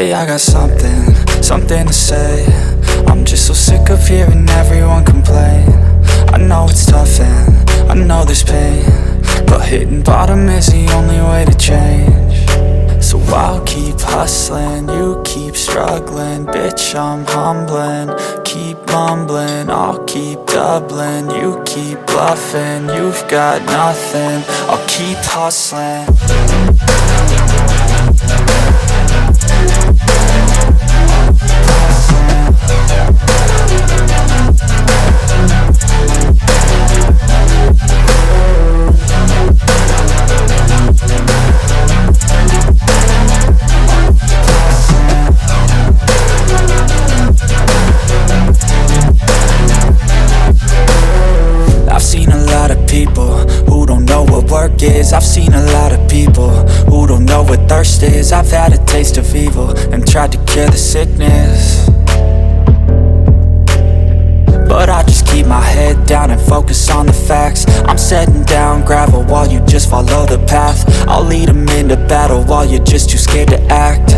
Hey, I got something to say. I'm just so sick of hearing everyone complain. I know it's tough and I know there's pain, but hitting bottom is the only way to change. So I'll keep hustling, you keep struggling. Bitch, I'm humbling, keep mumbling. I'll keep doubling, you keep bluffing. You've got nothing, I'll keep hustling. I've seen a lot of people who don't know what thirst is. I've had a taste of evil and tried to cure the sickness, but I just keep my head down and focus on the facts. I'm setting down gravel while you just follow the path. I'll lead them into battle while you're just too scared to act.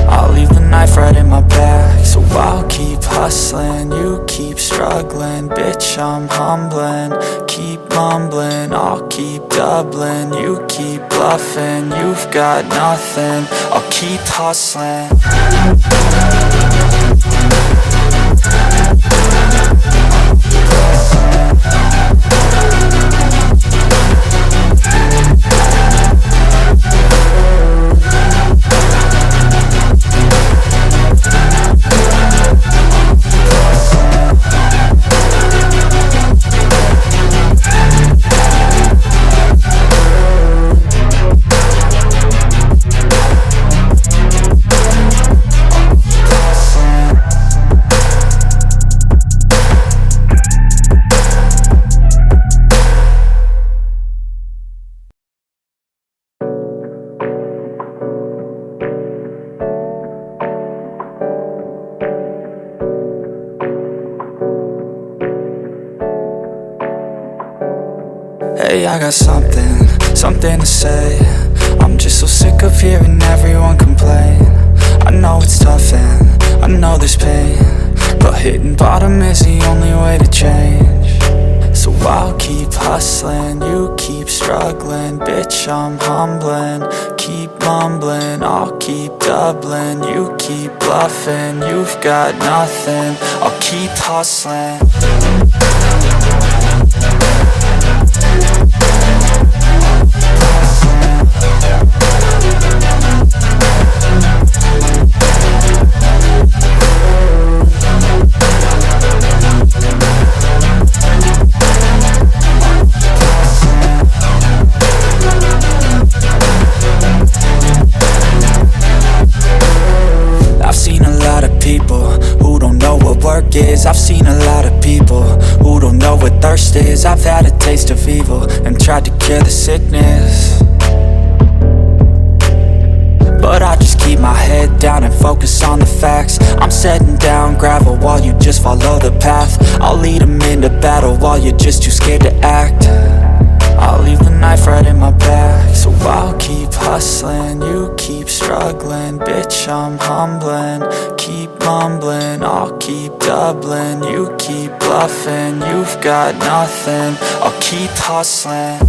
I'll leave the knife right in my back. So I'll keep hustling, you keep struggling. Bitch, I'm humbling, keep mumbling. I'll keep doubling, you keep bluffing. You've got nothing, I'll keep hustling. Hey, I got something to say. I'm just so sick of hearing everyone complain. I know it's tough and I know there's pain, but hitting bottom is the only way to change. So I'll keep hustling, you keep struggling. Bitch, I'm humbling, keep mumbling. I'll keep doubling, you keep bluffing. You've got nothing, I'll keep hustling. I've seen a lot of people who don't know what thirst is. I've had a taste of evil and tried to cure the sickness, but I just keep my head down and focus on the facts. I'm setting down gravel while you just follow the path. I'll lead them into battle while you're just too scared to act. I'll leave the knife right in my back. So I'll keep hustling, you keep struggling. Bitch, I'm humbling, keep mumbling. I'll keep doubling, you keep bluffing. You've got nothing, I'll keep hustling.